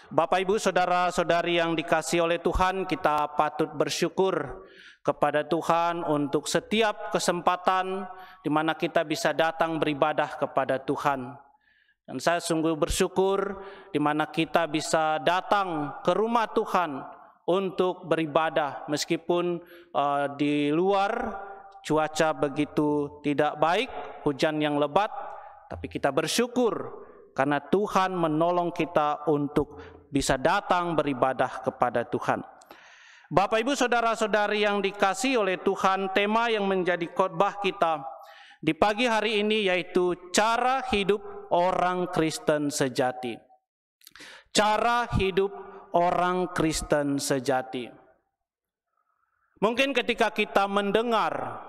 Bapak, Ibu, saudara-saudari yang dikasihi oleh Tuhan, kita patut bersyukur kepada Tuhan untuk setiap kesempatan di mana kita bisa datang beribadah kepada Tuhan. Dan saya sungguh bersyukur di mana kita bisa datang ke rumah Tuhan untuk beribadah meskipun di luar cuaca begitu tidak baik, hujan yang lebat, tapi kita bersyukur karena Tuhan menolong kita untuk bisa datang beribadah kepada Tuhan. Bapak, Ibu, saudara-saudari yang dikasihi oleh Tuhan, tema yang menjadi khotbah kita di pagi hari ini yaitu cara hidup orang Kristen sejati. Cara hidup orang Kristen sejati. Mungkin ketika kita mendengar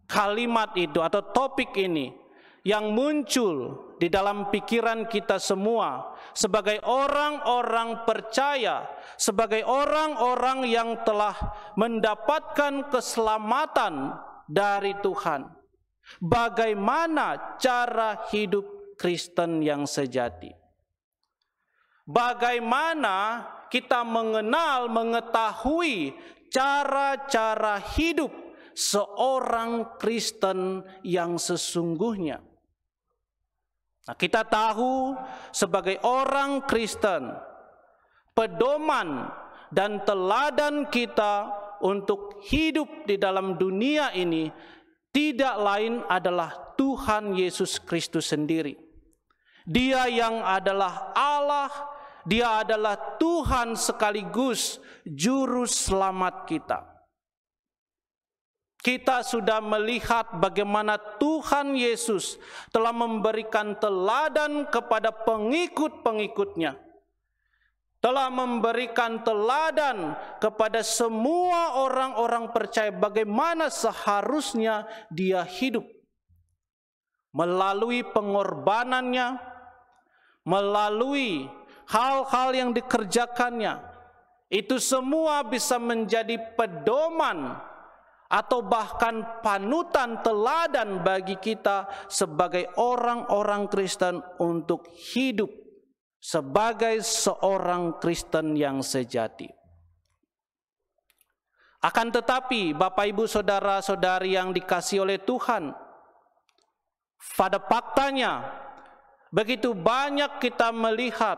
kalimat itu atau topik ini, yang muncul di dalam pikiran kita semua sebagai orang-orang percaya, sebagai orang-orang yang telah mendapatkan keselamatan dari Tuhan. Bagaimana cara hidup Kristen yang sejati? Bagaimana kita mengenal, mengetahui cara-cara hidup seorang Kristen yang sesungguhnya? Nah, kita tahu sebagai orang Kristen, pedoman dan teladan kita untuk hidup di dalam dunia ini tidak lain adalah Tuhan Yesus Kristus sendiri. Dia yang adalah Allah, Dia adalah Tuhan sekaligus Juru Selamat kita. Kita sudah melihat bagaimana Tuhan Yesus telah memberikan teladan kepada pengikut-pengikutnya. Telah memberikan teladan kepada semua orang-orang percaya bagaimana seharusnya dia hidup. Melalui pengorbanannya, melalui hal-hal yang dikerjakannya. Itu semua bisa menjadi pedoman atau bahkan panutan teladan bagi kita sebagai orang-orang Kristen untuk hidup sebagai seorang Kristen yang sejati. Akan tetapi, Bapak, Ibu, saudara-saudari yang dikasihi oleh Tuhan, pada faktanya begitu banyak kita melihat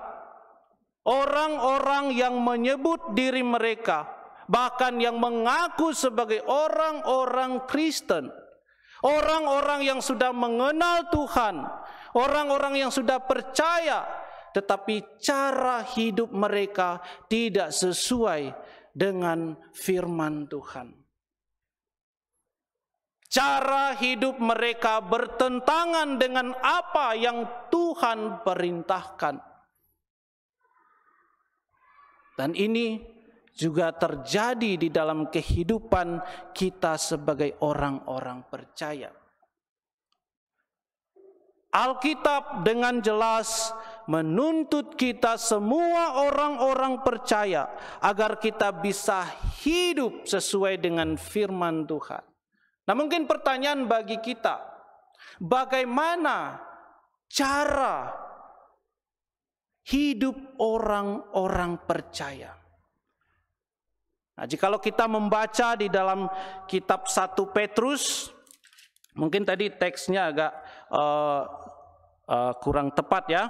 orang-orang yang menyebut diri mereka, bahkan yang mengaku sebagai orang-orang Kristen, orang-orang yang sudah mengenal Tuhan, orang-orang yang sudah percaya, tetapi cara hidup mereka tidak sesuai dengan firman Tuhan. Cara hidup mereka bertentangan dengan apa yang Tuhan perintahkan. Dan ini juga terjadi di dalam kehidupan kita sebagai orang-orang percaya. Alkitab dengan jelas menuntut kita semua orang-orang percaya agar kita bisa hidup sesuai dengan firman Tuhan. Nah, mungkin pertanyaan bagi kita, bagaimana cara hidup orang-orang percaya? Nah, jikalau kita membaca di dalam kitab 1 Petrus, mungkin tadi teksnya agak kurang tepat ya.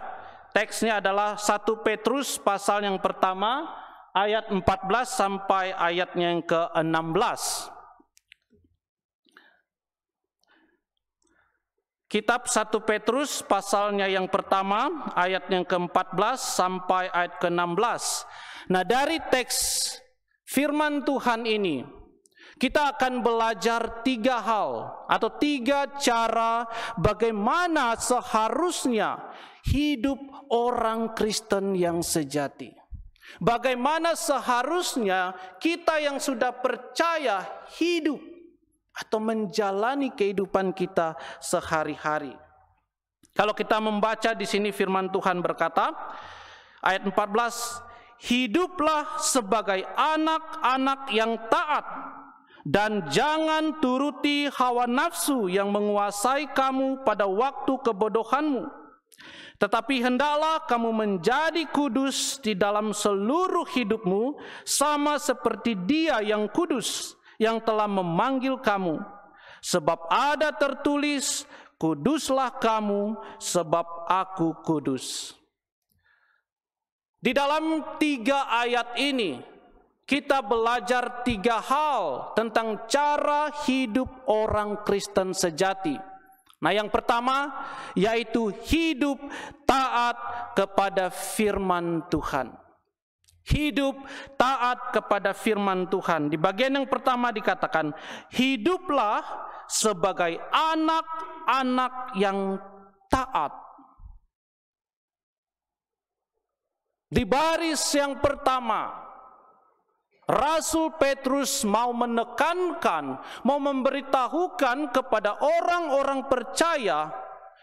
Teksnya adalah 1 Petrus pasal yang pertama, ayat 14 sampai ayatnya yang ke-16. Kitab 1 Petrus pasalnya yang pertama, ayat yang ke-14 sampai ayat ke-16. Nah, dari teks firman Tuhan ini, kita akan belajar 3 hal atau 3 cara bagaimana seharusnya hidup orang Kristen yang sejati. Bagaimana seharusnya kita yang sudah percaya hidup atau menjalani kehidupan kita sehari-hari. Kalau kita membaca di sini firman Tuhan berkata, ayat 14, hiduplah sebagai anak-anak yang taat dan jangan turuti hawa nafsu yang menguasai kamu pada waktu kebodohanmu. Tetapi hendaklah kamu menjadi kudus di dalam seluruh hidupmu, sama seperti Dia yang kudus, yang telah memanggil kamu. Sebab ada tertulis, kuduslah kamu, sebab aku kudus. Di dalam 3 ayat ini, kita belajar 3 hal tentang cara hidup orang Kristen sejati. Nah, yang pertama yaitu hidup taat kepada firman Tuhan. Hidup taat kepada firman Tuhan. Di bagian yang pertama dikatakan, hiduplah sebagai anak-anak yang taat. Di baris yang pertama, Rasul Petrus mau menekankan, mau memberitahukan kepada orang-orang percaya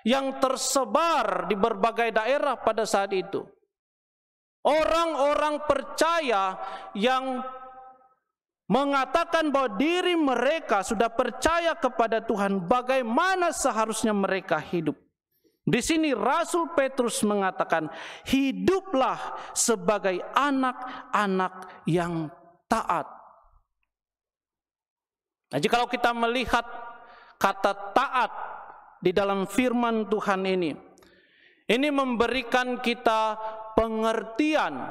yang tersebar di berbagai daerah pada saat itu. Orang-orang percaya yang mengatakan bahwa diri mereka sudah percaya kepada Tuhan, bagaimana seharusnya mereka hidup. Di sini Rasul Petrus mengatakan, hiduplah sebagai anak-anak yang taat. Nah, jikalau kita melihat kata taat di dalam firman Tuhan ini memberikan kita pengertian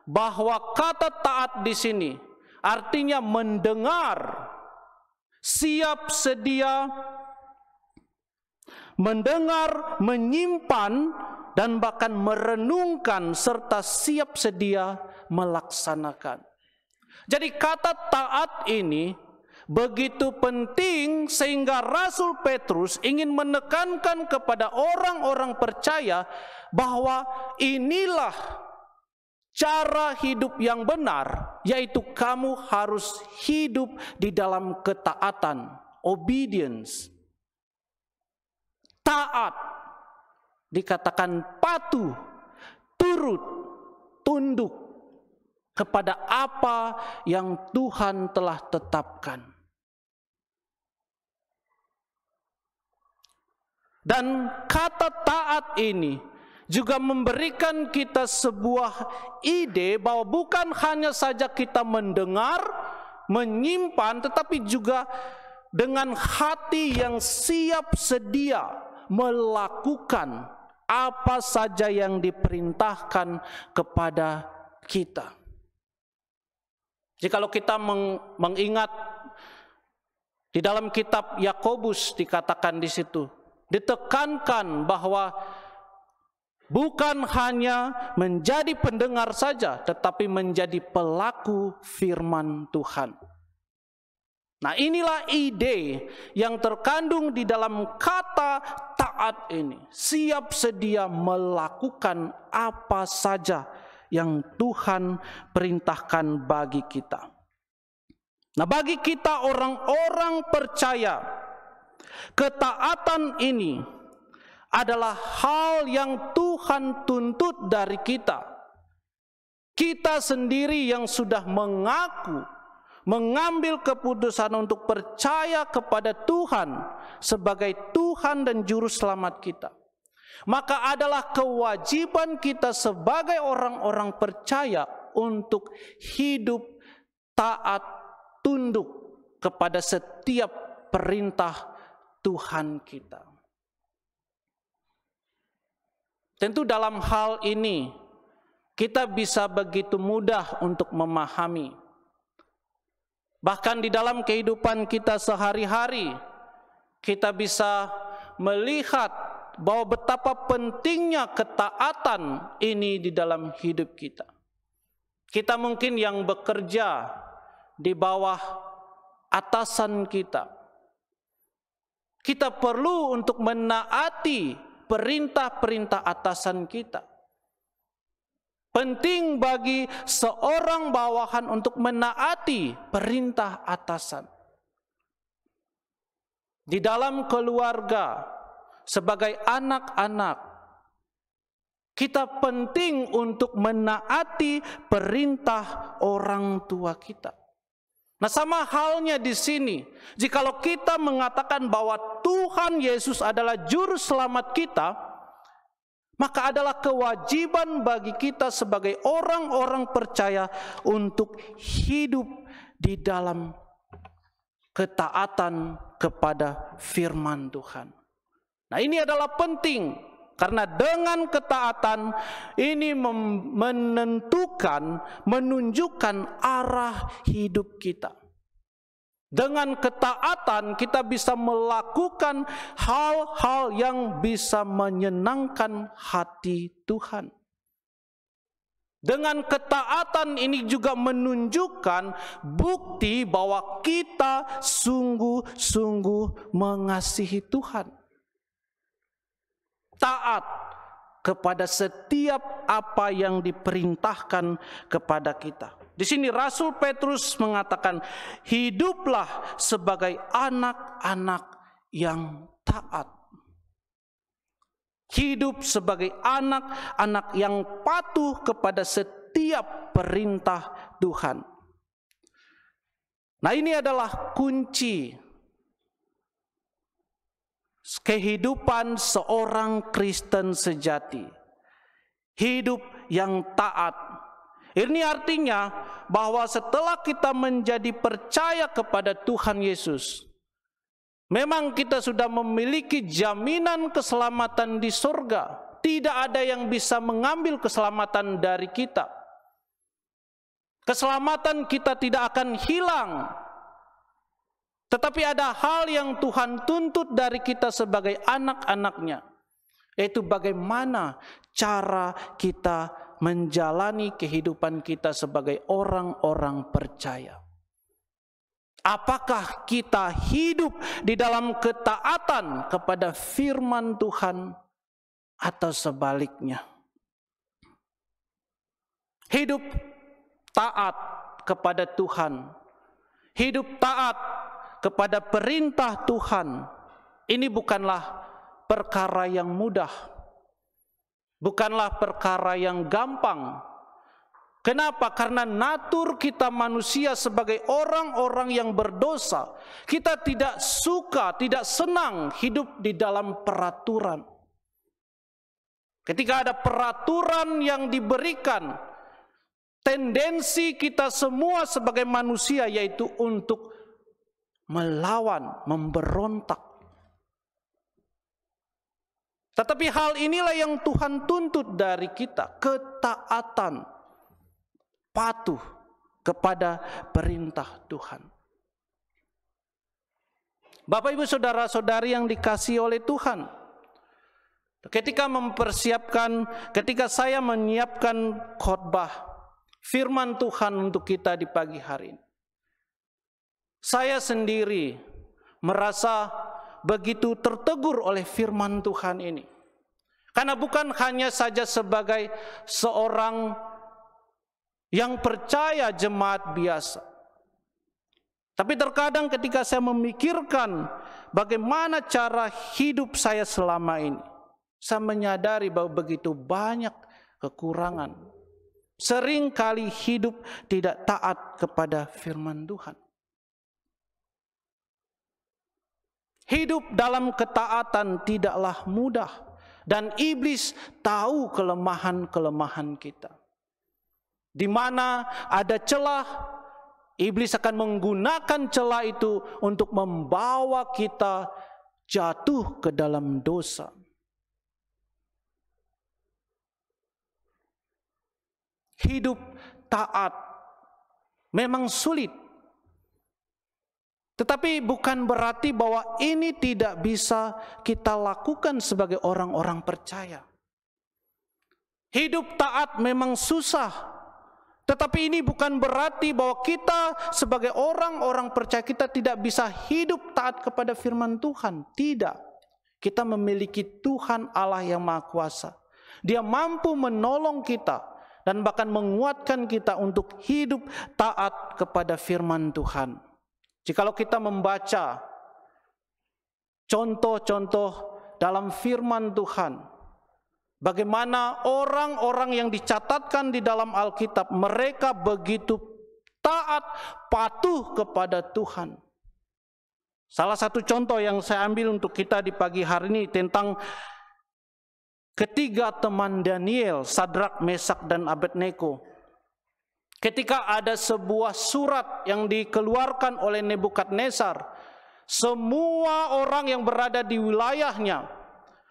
bahwa kata taat di sini artinya mendengar, siap sedia, mendengar, menyimpan, dan bahkan merenungkan serta siap sedia melaksanakan. Jadi kata taat ini begitu penting sehingga Rasul Petrus ingin menekankan kepada orang-orang percaya bahwa inilah cara hidup yang benar, yaitu kamu harus hidup di dalam ketaatan, obedience. Taat dikatakan patuh, turut, tunduk kepada apa yang Tuhan telah tetapkan. Dan kata taat ini juga memberikan kita sebuah ide bahwa bukan hanya saja kita mendengar, menyimpan, tetapi juga dengan hati yang siap sedia melakukan apa saja yang diperintahkan kepada kita. Jikalau kita mengingat di dalam kitab Yakobus dikatakan di situ, ditekankan bahwa bukan hanya menjadi pendengar saja, tetapi menjadi pelaku firman Tuhan. Nah, inilah ide yang terkandung di dalam kata taat ini. Siap sedia melakukan apa saja yang Tuhan perintahkan bagi kita. Nah, bagi kita orang-orang percaya, ketaatan ini adalah hal yang Tuhan tuntut dari kita. Kita sendiri yang sudah mengambil keputusan untuk percaya kepada Tuhan sebagai Tuhan dan Juru Selamat kita. Maka adalah kewajiban kita sebagai orang-orang percaya untuk hidup taat, tunduk kepada setiap perintah Tuhan kita. Tentu dalam hal ini kita bisa begitu mudah untuk memahami. Bahkan di dalam kehidupan kita sehari-hari, kita bisa melihat bahwa betapa pentingnya ketaatan ini di dalam hidup kita. Kita mungkin yang bekerja di bawah atasan kita, kita perlu untuk menaati perintah-perintah atasan kita. Penting bagi seorang bawahan untuk menaati perintah atasan. Di dalam keluarga, sebagai anak-anak, kita penting untuk menaati perintah orang tua kita. Nah, sama halnya di sini, jikalau kita mengatakan bahwa Tuhan Yesus adalah Juru Selamat kita, Maka adalah kewajiban bagi kita sebagai orang-orang percaya untuk hidup di dalam ketaatan kepada firman Tuhan. Nah, ini adalah penting karena dengan ketaatan ini menunjukkan arah hidup kita. Dengan ketaatan kita bisa melakukan hal-hal yang bisa menyenangkan hati Tuhan. Dengan ketaatan ini juga menunjukkan bukti bahwa kita sungguh-sungguh mengasihi Tuhan. Taat kepada setiap apa yang diperintahkan kepada kita. Di sini Rasul Petrus mengatakan, hiduplah sebagai anak-anak yang taat. Hidup sebagai anak-anak yang patuh kepada setiap perintah Tuhan. Nah, ini adalah kunci kehidupan seorang Kristen sejati. Hidup yang taat. Ini artinya bahwa setelah kita menjadi percaya kepada Tuhan Yesus, memang kita sudah memiliki jaminan keselamatan di surga. Tidak ada yang bisa mengambil keselamatan dari kita. Keselamatan kita tidak akan hilang. Tetapi ada hal yang Tuhan tuntut dari kita sebagai anak-anaknya, yaitu bagaimana cara kita menjalani kehidupan kita sebagai orang-orang percaya. Apakah kita hidup di dalam ketaatan kepada firman Tuhan atau sebaliknya? Hidup taat kepada Tuhan, hidup taat kepada perintah Tuhan, ini bukanlah perkara yang mudah. Bukanlah perkara yang gampang. Kenapa? Karena natur kita manusia sebagai orang-orang yang berdosa, kita tidak suka, tidak senang hidup di dalam peraturan. Ketika ada peraturan yang diberikan, tendensi kita semua sebagai manusia yaitu untuk melawan, memberontak. Tetapi hal inilah yang Tuhan tuntut dari kita, ketaatan, patuh kepada perintah Tuhan. Bapak, Ibu, saudara-saudari yang dikasihi oleh Tuhan, ketika saya menyiapkan khotbah firman Tuhan untuk kita di pagi hari ini, saya sendiri merasa begitu tertegur oleh firman Tuhan ini. Karena bukan hanya saja sebagai seorang yang percaya jemaat biasa, tapi terkadang ketika saya memikirkan bagaimana cara hidup saya selama ini, saya menyadari bahwa begitu banyak kekurangan. Seringkali hidup tidak taat kepada firman Tuhan. Hidup dalam ketaatan tidaklah mudah, dan iblis tahu kelemahan-kelemahan kita. Di mana ada celah, iblis akan menggunakan celah itu untuk membawa kita jatuh ke dalam dosa. Hidup taat memang sulit. Tetapi bukan berarti bahwa ini tidak bisa kita lakukan sebagai orang-orang percaya. Hidup taat memang susah. Tetapi ini bukan berarti bahwa kita sebagai orang-orang percaya kita tidak bisa hidup taat kepada firman Tuhan. Tidak. Kita memiliki Tuhan Allah yang Maha Kuasa. Dia mampu menolong kita dan bahkan menguatkan kita untuk hidup taat kepada firman Tuhan. Jikalau kita membaca contoh-contoh dalam firman Tuhan, bagaimana orang-orang yang dicatatkan di dalam Alkitab, mereka begitu taat, patuh kepada Tuhan. Salah satu contoh yang saya ambil untuk kita di pagi hari ini tentang ketiga teman Daniel, Sadrak, Mesak, dan Abednego. Ketika ada sebuah surat yang dikeluarkan oleh Nebukadnezar, semua orang yang berada di wilayahnya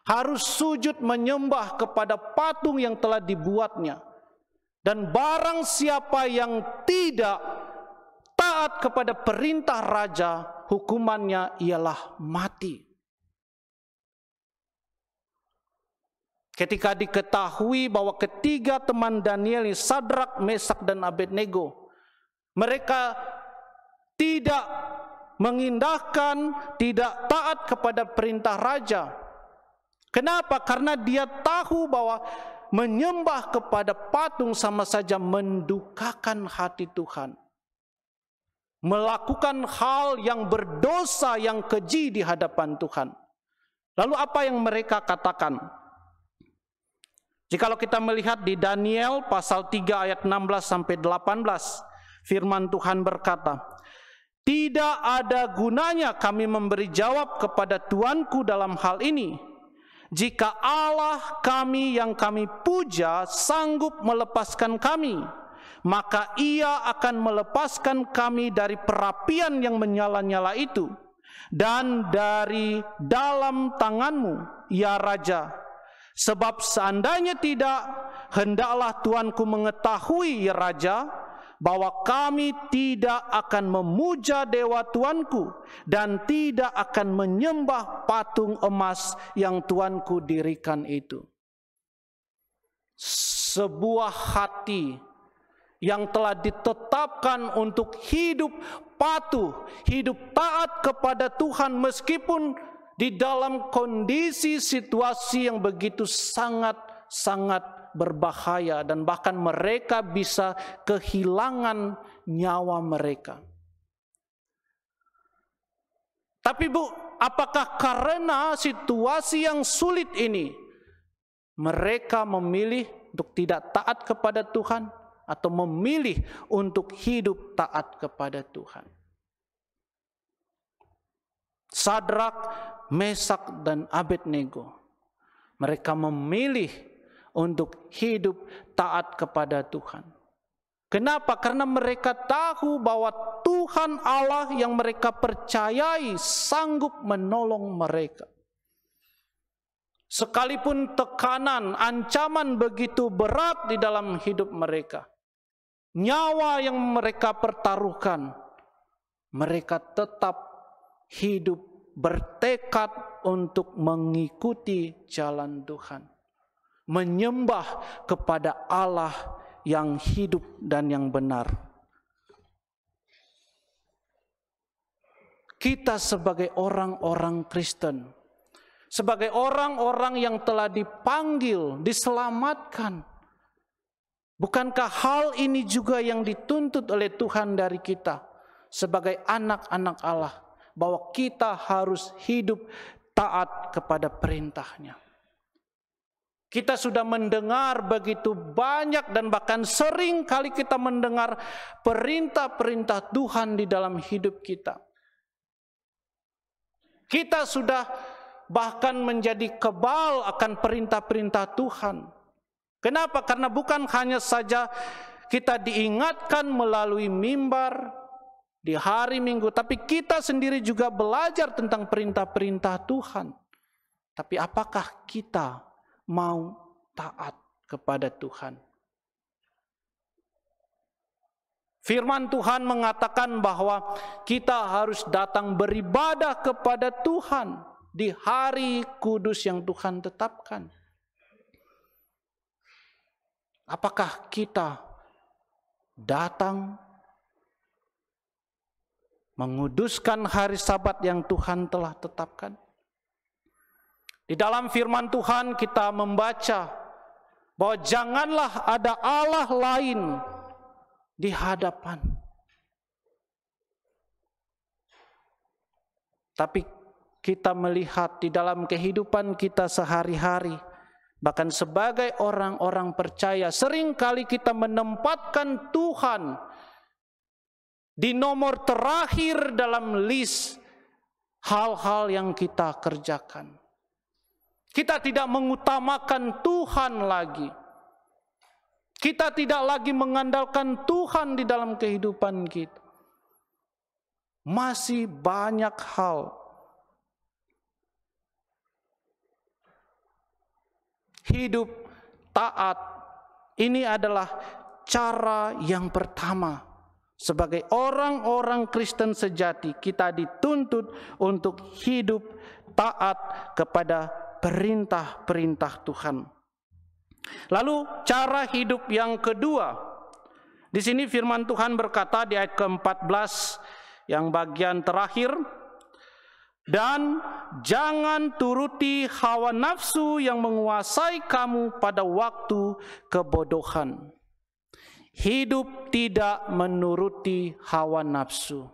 harus sujud menyembah kepada patung yang telah dibuatnya. Dan barang siapa yang tidak taat kepada perintah raja, hukumannya ialah mati. Ketika diketahui bahwa ketiga teman Daniel, Sadrak, Mesak, dan Abednego, mereka tidak mengindahkan, tidak taat kepada perintah raja. Kenapa? Karena dia tahu bahwa menyembah kepada patung sama saja mendukakan hati Tuhan. Melakukan hal yang berdosa, yang keji di hadapan Tuhan. Lalu apa yang mereka katakan? Jikalau kita melihat di Daniel pasal 3 ayat 16-18, firman Tuhan berkata, "Tidak ada gunanya kami memberi jawab kepada Tuanku dalam hal ini, jika Allah kami yang kami puja sanggup melepaskan kami, maka Ia akan melepaskan kami dari perapian yang menyala-nyala itu, dan dari dalam tanganmu, ya Raja. Sebab seandainya tidak, hendaklah Tuanku mengetahui, ya Raja, bahwa kami tidak akan memuja dewa Tuanku dan tidak akan menyembah patung emas yang Tuanku dirikan itu." Sebuah hati yang telah ditetapkan untuk hidup patuh, hidup taat kepada Tuhan meskipun di dalam kondisi situasi yang begitu sangat berbahaya, dan bahkan mereka bisa kehilangan nyawa mereka. Tapi Bu, apakah karena situasi yang sulit ini mereka memilih untuk tidak taat kepada Tuhan atau memilih untuk hidup taat kepada Tuhan? Sadrak, Mesak, dan Abednego, mereka memilih untuk hidup taat kepada Tuhan. Kenapa? Karena mereka tahu bahwa Tuhan Allah yang mereka percayai sanggup menolong mereka. Sekalipun tekanan, ancaman begitu berat di dalam hidup mereka, nyawa yang mereka pertaruhkan, mereka tetap hidup bertekad untuk mengikuti jalan Tuhan, menyembah kepada Allah yang hidup dan yang benar. Kita sebagai orang-orang Kristen, sebagai orang-orang yang telah dipanggil, diselamatkan, bukankah hal ini juga yang dituntut oleh Tuhan dari kita sebagai anak-anak Allah? Bahwa kita harus hidup taat kepada perintahnya. Kita sudah mendengar begitu banyak dan bahkan sering kali kita mendengar perintah-perintah Tuhan di dalam hidup kita. Kita sudah bahkan menjadi kebal akan perintah-perintah Tuhan. Kenapa? Karena bukan hanya saja kita diingatkan melalui mimbar di hari Minggu, tapi kita sendiri juga belajar tentang perintah-perintah Tuhan. Tapi apakah kita mau taat kepada Tuhan? Firman Tuhan mengatakan bahwa kita harus datang beribadah kepada Tuhan di hari kudus yang Tuhan tetapkan. Apakah kita datang menguduskan hari Sabat yang Tuhan telah tetapkan? Di dalam firman Tuhan kita membaca bahwa janganlah ada Allah lain di hadapan. Tapi kita melihat di dalam kehidupan kita sehari-hari, bahkan sebagai orang-orang percaya, seringkali kita menempatkan Tuhan di nomor terakhir dalam list hal-hal yang kita kerjakan. Kita tidak mengutamakan Tuhan lagi. Kita tidak lagi mengandalkan Tuhan di dalam kehidupan kita. Masih banyak hal. Hidup taat, ini adalah cara yang pertama. Sebagai orang-orang Kristen sejati, kita dituntut untuk hidup taat kepada perintah-perintah Tuhan. Lalu cara hidup yang kedua. Di sini firman Tuhan berkata di ayat ke-14 yang bagian terakhir, dan jangan turuti hawa nafsu yang menguasai kamu pada waktu kebodohan. Hidup tidak menuruti hawa nafsu.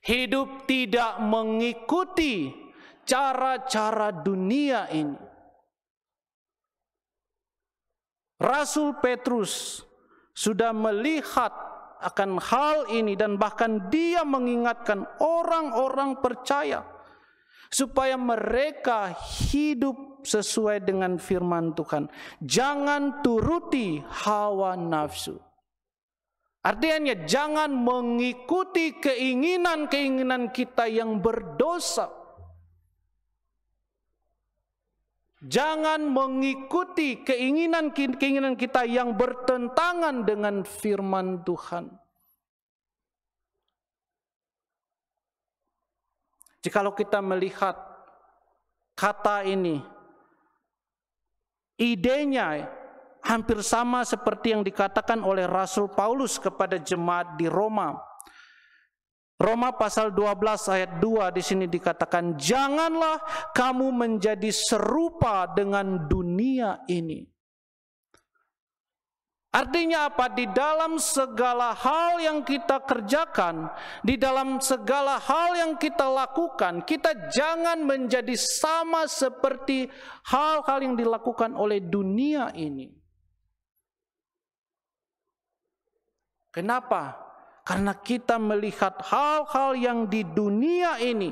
Hidup tidak mengikuti cara-cara dunia ini. Rasul Petrus sudah melihat akan hal ini dan bahkan dia mengingatkan orang-orang percaya supaya mereka hidup sesuai dengan firman Tuhan. Jangan turuti hawa nafsu. Artinya jangan mengikuti keinginan-keinginan kita yang berdosa. Jangan mengikuti keinginan-keinginan kita yang bertentangan dengan firman Tuhan. Jikalau kita melihat kata ini, idenya hampir sama seperti yang dikatakan oleh Rasul Paulus kepada jemaat di Roma. Roma pasal 12 ayat 2 di sini dikatakan, janganlah kamu menjadi serupa dengan dunia ini. Artinya apa? Di dalam segala hal yang kita kerjakan, di dalam segala hal yang kita lakukan, kita jangan menjadi sama seperti hal-hal yang dilakukan oleh dunia ini. Kenapa? Karena kita melihat hal-hal yang di dunia ini,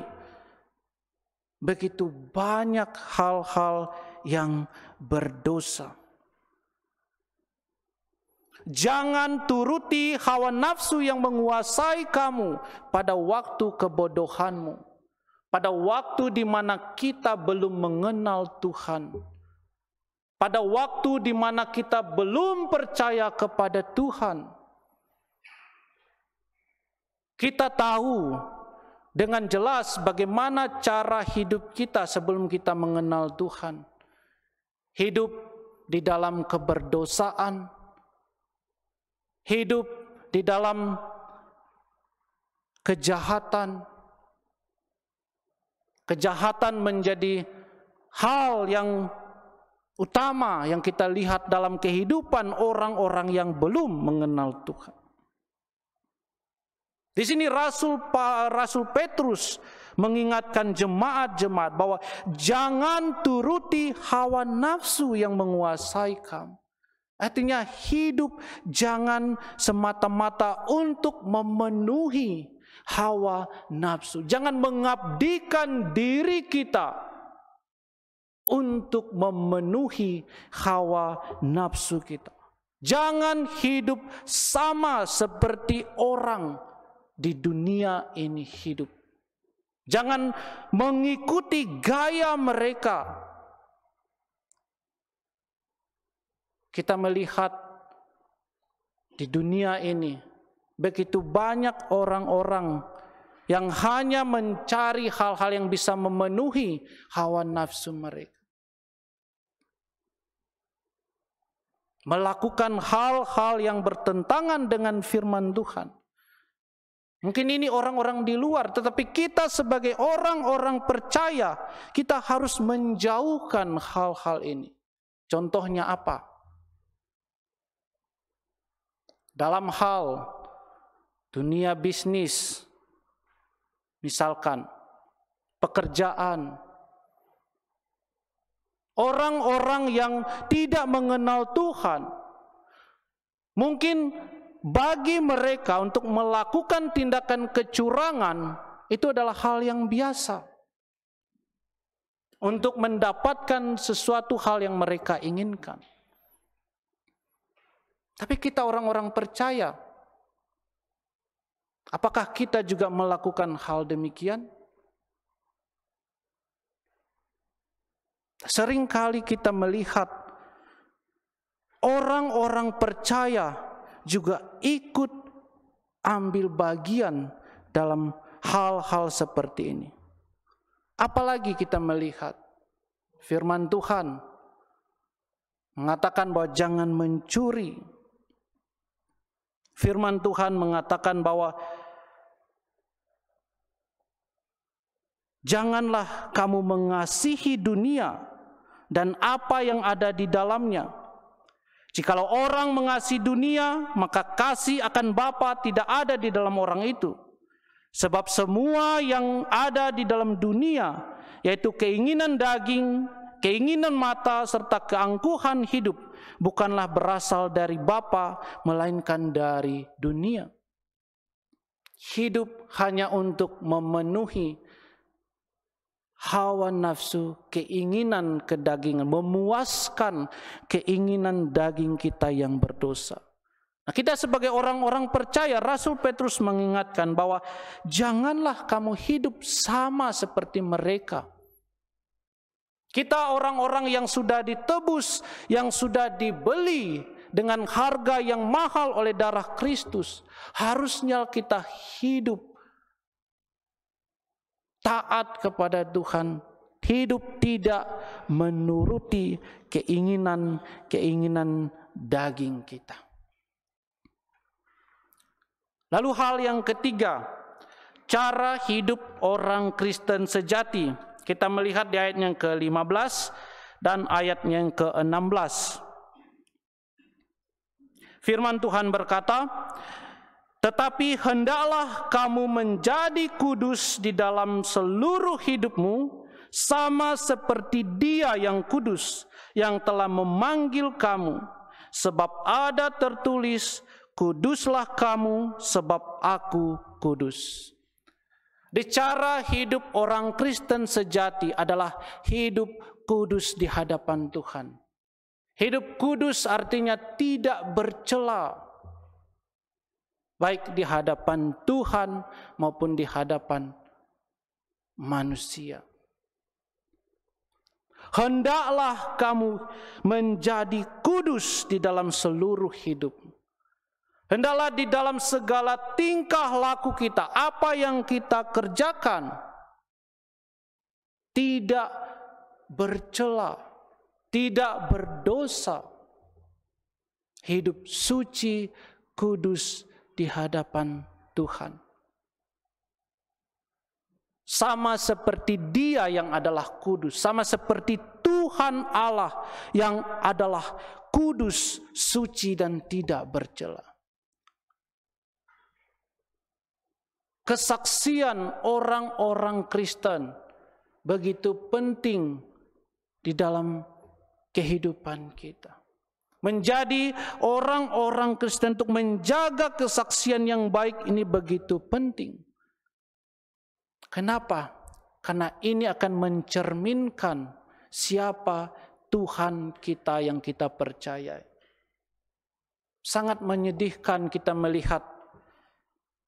begitu banyak hal-hal yang berdosa. Jangan turuti hawa nafsu yang menguasai kamu pada waktu kebodohanmu, pada waktu di mana kita belum mengenal Tuhan, pada waktu di mana kita belum percaya kepada Tuhan. Kita tahu dengan jelas bagaimana cara hidup kita sebelum kita mengenal Tuhan. Hidup di dalam keberdosaan, hidup di dalam kejahatan. Kejahatan menjadi hal yang utama yang kita lihat dalam kehidupan orang-orang yang belum mengenal Tuhan. Di sini Rasul Petrus mengingatkan jemaat-jemaat bahwa jangan turuti hawa nafsu yang menguasai kamu. Artinya hidup jangan semata-mata untuk memenuhi hawa nafsu. Jangan mengabdikan diri kita untuk memenuhi hawa nafsu kita. Jangan hidup sama seperti orang di dunia ini hidup. Jangan mengikuti gaya mereka. Kita melihat di dunia ini begitu banyak orang-orang yang hanya mencari hal-hal yang bisa memenuhi hawa nafsu mereka. Melakukan hal-hal yang bertentangan dengan firman Tuhan. Mungkin ini orang-orang di luar, tetapi kita sebagai orang-orang percaya, kita harus menjauhkan hal-hal ini. Contohnya apa? Dalam hal dunia bisnis, misalkan pekerjaan, orang-orang yang tidak mengenal Tuhan, mungkin bagi mereka untuk melakukan tindakan kecurangan itu adalah hal yang biasa. untuk mendapatkan sesuatu hal yang mereka inginkan. Tapi kita orang-orang percaya, apakah kita juga melakukan hal demikian? Seringkali kita melihat orang-orang percaya juga ikut ambil bagian dalam hal-hal seperti ini. Apalagi kita melihat firman Tuhan mengatakan bahwa jangan mencuri. Firman Tuhan mengatakan bahwa janganlah kamu mengasihi dunia dan apa yang ada di dalamnya. Jikalau orang mengasihi dunia, maka kasih akan Bapa tidak ada di dalam orang itu. Sebab semua yang ada di dalam dunia, yaitu keinginan daging, keinginan mata, serta keangkuhan hidup, bukanlah berasal dari Bapa, melainkan dari dunia. Hidup hanya untuk memenuhi hawa nafsu, keinginan kedagingan, memuaskan keinginan daging kita yang berdosa. Nah, kita sebagai orang-orang percaya, Rasul Petrus mengingatkan bahwa janganlah kamu hidup sama seperti mereka. Kita orang-orang yang sudah ditebus, yang sudah dibeli dengan harga yang mahal oleh darah Kristus, harusnya kita hidup taat kepada Tuhan, hidup tidak menuruti keinginan daging kita. Lalu hal yang ketiga, cara hidup orang Kristen sejati. Kita melihat di ayat yang ke-15 dan ayat yang ke-16. Firman Tuhan berkata, tetapi hendaklah kamu menjadi kudus di dalam seluruh hidupmu, sama seperti Dia yang kudus, yang telah memanggil kamu. Sebab ada tertulis, kuduslah kamu sebab aku kudus. Di cara hidup orang Kristen sejati adalah hidup kudus di hadapan Tuhan. Hidup kudus artinya tidak bercela, baik di hadapan Tuhan maupun di hadapan manusia. Hendaklah kamu menjadi kudus di dalam seluruh hidup. Hendaklah di dalam segala tingkah laku kita, apa yang kita kerjakan, tidak bercela, tidak berdosa. Hidup suci, kudus di hadapan Tuhan. Sama seperti Dia yang adalah kudus, sama seperti Tuhan Allah yang adalah kudus, suci dan tidak bercela. Kesaksian orang-orang Kristen begitu penting di dalam kehidupan kita. Menjadi orang-orang Kristen untuk menjaga kesaksian yang baik ini begitu penting. Kenapa? Karena ini akan mencerminkan siapa Tuhan kita yang kita percaya. Sangat menyedihkan kita melihat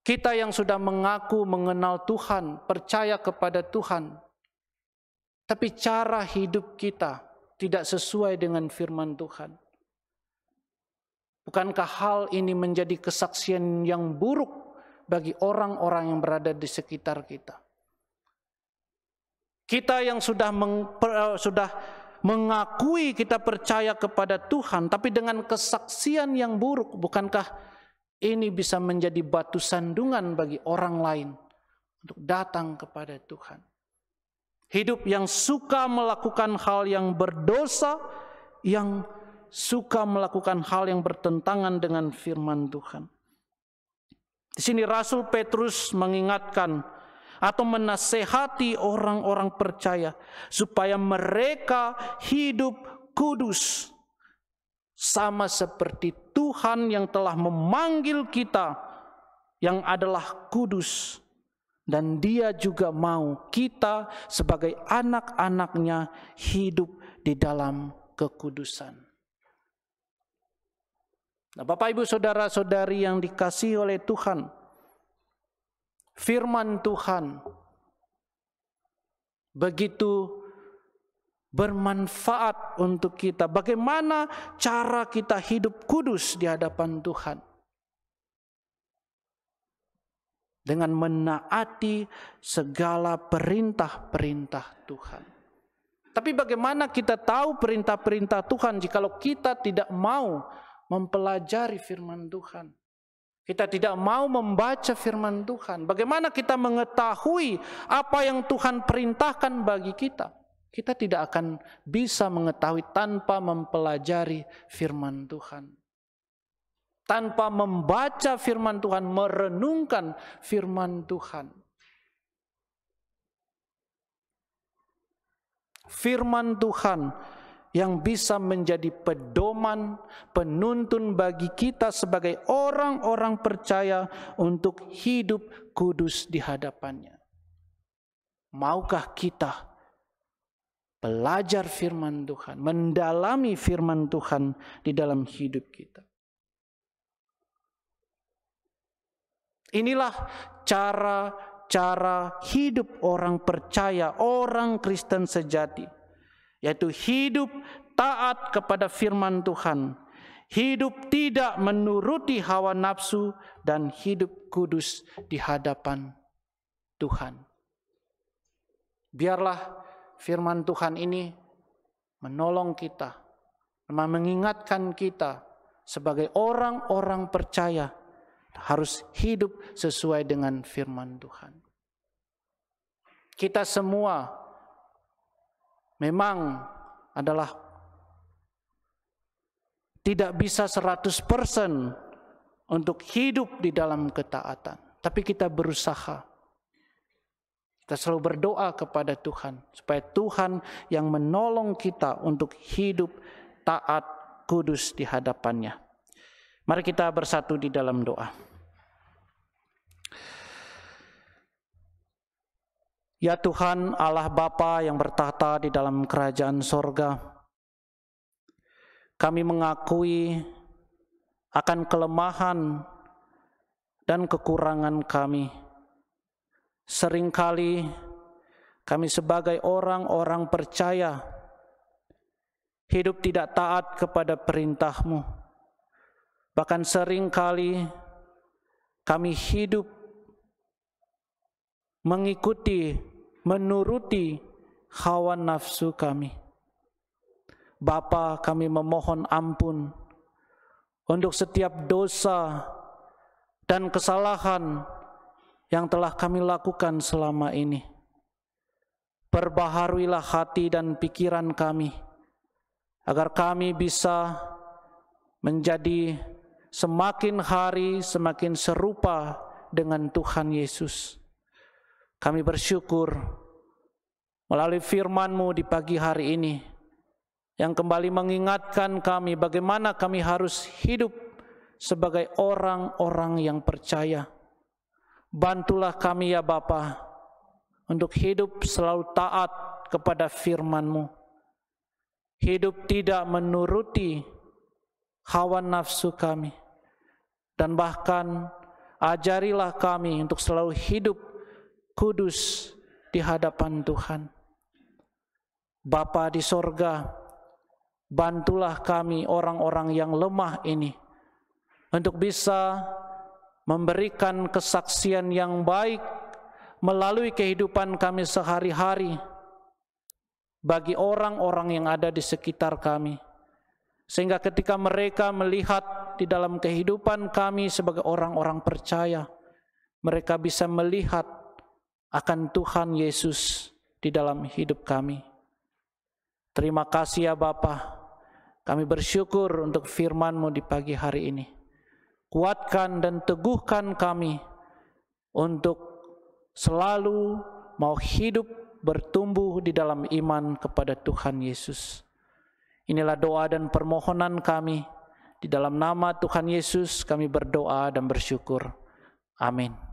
kita yang sudah mengaku mengenal Tuhan, percaya kepada Tuhan, tapi cara hidup kita tidak sesuai dengan firman Tuhan. Bukankah hal ini menjadi kesaksian yang buruk bagi orang-orang yang berada di sekitar kita? Kita yang sudah mengakui kita percaya kepada Tuhan, tapi dengan kesaksian yang buruk, bukankah ini bisa menjadi batu sandungan bagi orang lain untuk datang kepada Tuhan? Hidup yang suka melakukan hal yang berdosa, yang suka melakukan hal yang bertentangan dengan firman Tuhan. Di sini Rasul Petrus mengingatkan atau menasehati orang-orang percaya supaya mereka hidup kudus, sama seperti Tuhan yang telah memanggil kita yang adalah kudus Dan Dia juga mau kita sebagai anak-anaknya hidup di dalam kekudusan. Nah, Bapak Ibu saudara-saudari yang dikasihi oleh Tuhan, firman Tuhan begitu bermanfaat untuk kita. Bagaimana cara kita hidup kudus di hadapan Tuhan? Dengan menaati segala perintah-perintah Tuhan. Tapi bagaimana kita tahu perintah-perintah Tuhan jikalau kita tidak mau mempelajari firman Tuhan? Kita tidak mau membaca firman Tuhan. Bagaimana kita mengetahui apa yang Tuhan perintahkan bagi kita? Kita tidak akan bisa mengetahui tanpa mempelajari firman Tuhan. Tanpa membaca firman Tuhan, merenungkan firman Tuhan. Firman Tuhan yang bisa menjadi pedoman, penuntun bagi kita sebagai orang-orang percaya untuk hidup kudus di hadapannya. Maukah kita belajar firman Tuhan, mendalami firman Tuhan di dalam hidup kita? Inilah cara hidup orang percaya, orang Kristen sejati, yaitu hidup taat kepada firman Tuhan, hidup tidak menuruti hawa nafsu, dan hidup kudus di hadapan Tuhan. Biarlah firman Tuhan ini menolong kita, mengingatkan kita sebagai orang-orang percaya harus hidup sesuai dengan firman Tuhan. Kita semua memang adalah tidak bisa 100% untuk hidup di dalam ketaatan. Tapi kita berusaha. Kita selalu berdoa kepada Tuhan supaya Tuhan yang menolong kita untuk hidup taat kudus di hadapannya. Mari kita bersatu di dalam doa. Ya Tuhan Allah Bapa yang bertahta di dalam kerajaan sorga, kami mengakui akan kelemahan dan kekurangan kami. Seringkali kami sebagai orang-orang percaya hidup tidak taat kepada perintah-Mu. Bahkan seringkali kami hidup mengikuti, menuruti hawa nafsu kami. Bapa, kami memohon ampun untuk setiap dosa dan kesalahan yang telah kami lakukan selama ini. Perbaharuilah hati dan pikiran kami, agar kami bisa menjadi semakin hari semakin serupa dengan Tuhan Yesus. Kami bersyukur melalui firman-Mu di pagi hari ini, yang kembali mengingatkan kami bagaimana kami harus hidup sebagai orang-orang yang percaya. Bantulah kami ya Bapa, untuk hidup selalu taat kepada firman-Mu. Hidup tidak menuruti hawa nafsu kami. Dan bahkan ajarilah kami untuk selalu hidup kudus di hadapan Tuhan. Bapa di sorga, bantulah kami orang-orang yang lemah ini untuk bisa memberikan kesaksian yang baik melalui kehidupan kami sehari-hari bagi orang-orang yang ada di sekitar kami. Sehingga ketika mereka melihat di dalam kehidupan kami sebagai orang-orang percaya, mereka bisa melihat akan Tuhan Yesus di dalam hidup kami. Terima kasih ya Bapa. Kami bersyukur untuk firman-Mu di pagi hari ini. Kuatkan dan teguhkan kami untuk selalu mau hidup bertumbuh di dalam iman kepada Tuhan Yesus. Inilah doa dan permohonan kami. Di dalam nama Tuhan Yesus kami berdoa dan bersyukur. Amin.